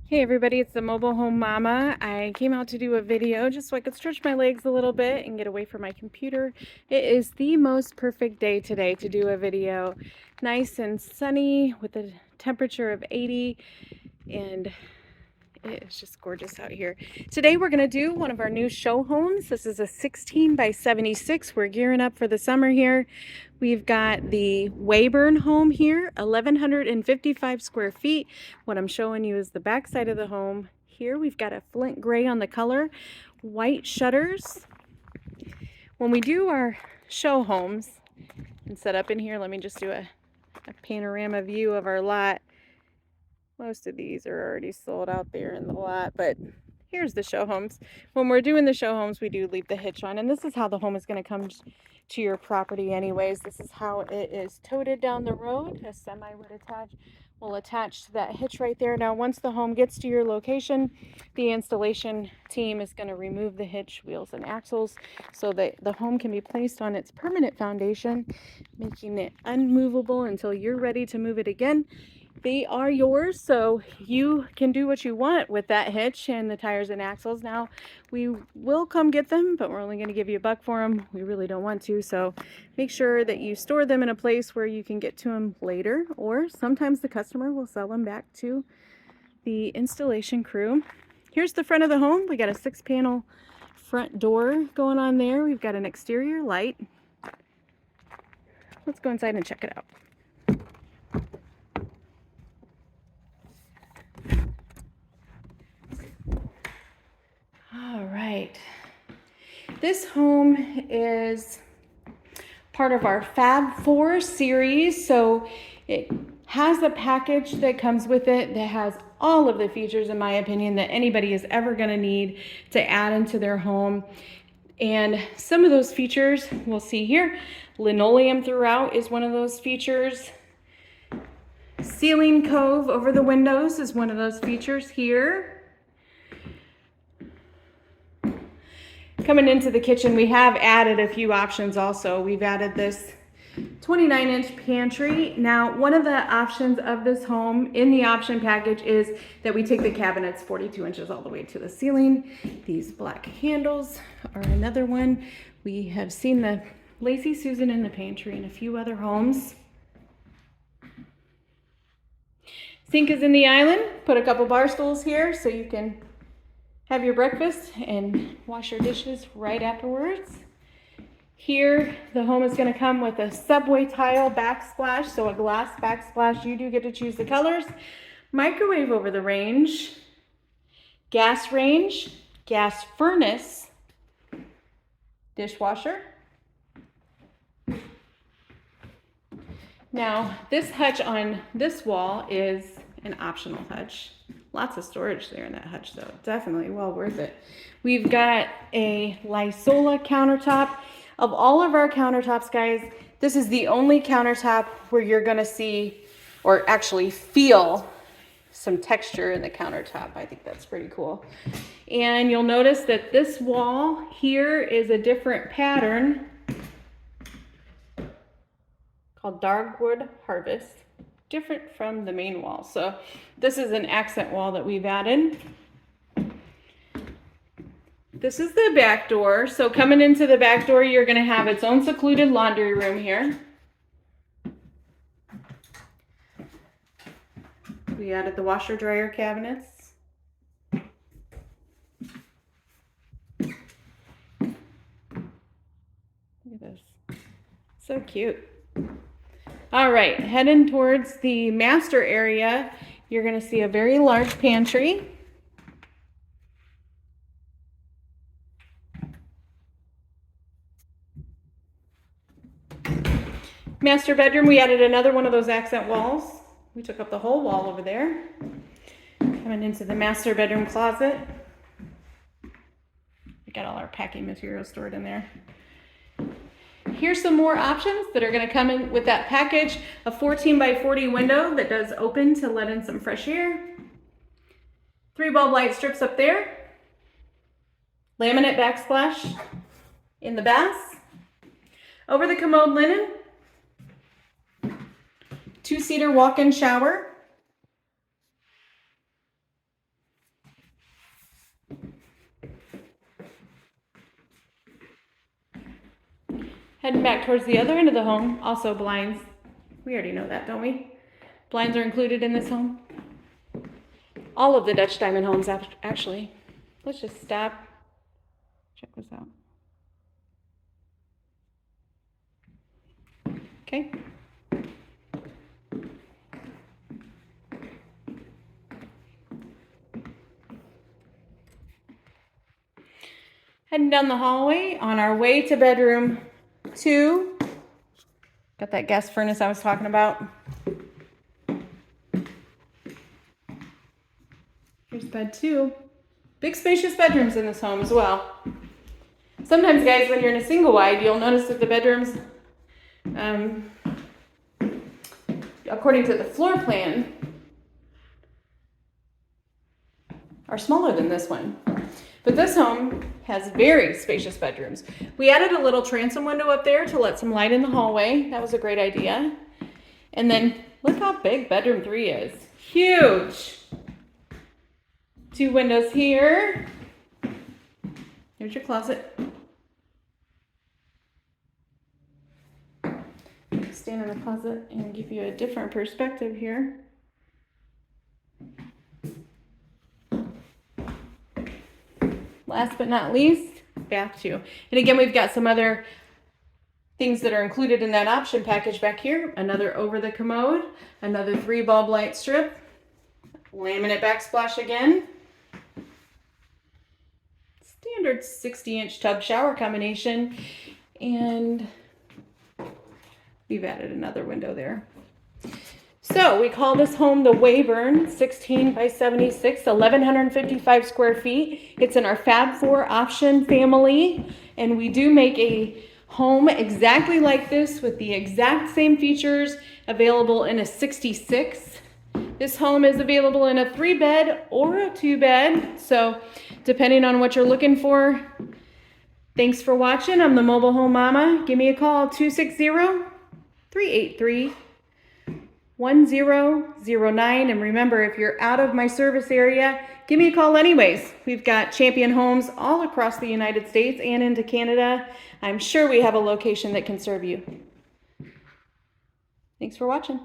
Hey everybody, it's the Mobile Home Mama. I came out to do a video just so I could stretch my legs a little bit and get away from my computer. It is the most perfect day today to do a video. Nice and sunny with a temperature of 80, and it is just gorgeous out here. Today we're going to do one of our new show homes. This is a 16 by 76. We're gearing up for the summer here. We've got the Weyburn home here, 1,155 square feet. What I'm showing you is the back side of the home. Here we've got a flint gray on the color, white shutters. When we do our show homes and set up in here, let me just do a panorama view of our lot. Most of these are already sold out there in the lot, but here's the show homes. When we're doing the show homes, we do leave the hitch on, and this is how the home is going to come to your property anyways. This is how it is toted down the road. A semi will attach to that hitch right there. Now, once the home gets to your location, the installation team is going to remove the hitch, wheels, and axles so that the home can be placed on its permanent foundation, making it unmovable until you're ready to move it again. They are yours, so you can do what you want with that hitch and the tires and axles. Now, we will come get them, but we're only going to give you $1 for them. We really don't want to, so make sure that you store them in a place where you can get to them later, or sometimes the customer will sell them back to the installation crew. Here's the front of the home. We got a 6-panel front door going on there. We've got an exterior light. Let's go inside and check it out. All right, this home is part of our Fab 4 series, so it has a package that comes with it that has all of the features, in my opinion, that anybody is ever going to need to add into their home. And some of those features we'll see here. Linoleum throughout is one of those features. Ceiling cove over the windows is one of those features here. Coming into the kitchen, we have added a few options also. We've added this 29-inch pantry. Now, one of the options of this home in the option package is that we take the cabinets 42 inches all the way to the ceiling. These black handles are another one. We have seen the Lazy Susan in the pantry in a few other homes. Sink is in the island. Put a couple bar stools here so you can have your breakfast and wash your dishes right afterwards. Here, the home is going to come with a subway tile backsplash, so a glass backsplash. You do get to choose the colors. Microwave over the range, gas furnace, dishwasher. Now, this hutch on this wall is an optional hutch. Lots of storage there in that hutch, though. Definitely well worth it. We've got a Lysola countertop. Of all of our countertops, guys, this is the only countertop where you're going to see or actually feel some texture in the countertop. I think that's pretty cool. And you'll notice that this wall here is a different pattern called Dogwood Harvest. Different from the main wall. So this is an accent wall that we've added. This is the back door. So coming into the back door, you're going to have its own secluded laundry room here. We added the washer dryer cabinets. Look at this. So cute. All right, heading towards the master area, you're going to see a very large pantry. Master bedroom, we added another one of those accent walls. We took up the whole wall over there. Coming into the master bedroom closet. We got all our packing materials stored in there. Here's some more options that are going to come in with that package. A 14 by 40 window that does open to let in some fresh air. 3 bulb light strips up there. Laminate backsplash in the bath. Over the commode linen. 2-seater walk-in shower. Heading back towards the other end of the home, also blinds. We already know that, don't we? Blinds are included in this home. All of the Dutch diamond homes, actually. Let's just stop. Check this out. Okay. Heading down the hallway on our way to bedroom 2. Got that gas furnace I was talking about. Here's bed 2. Big spacious bedrooms in this home as well. Sometimes, guys, when you're in a single wide, you'll notice that the bedrooms, according to the floor plan, are smaller than this one. But this home has very spacious bedrooms. We added a little transom window up there to let some light in the hallway. That was a great idea. And then look how big bedroom 3 is. Huge. 2 windows here. Here's your closet. Stand in the closet and give you a different perspective here. Last but not least, bath 2. And again, we've got some other things that are included in that option package back here. Another over the commode, another 3 bulb light strip, laminate backsplash again, standard 60-inch tub shower combination, and we've added another window there. So we call this home the Weyburn, 16 by 76, 1,155 square feet. It's in our Fab 4 option family, and we do make a home exactly like this with the exact same features available in a 66. This home is available in a 3-bed or a 2-bed, so depending on what you're looking for. Thanks for watching. I'm the Mobile Home Mama. Give me a call, 260-383-1009. And remember, if you're out of my service area, give me a call anyways. We've got champion homes all across the United States and into Canada. I'm sure we have a location that can serve you. Thanks for watching.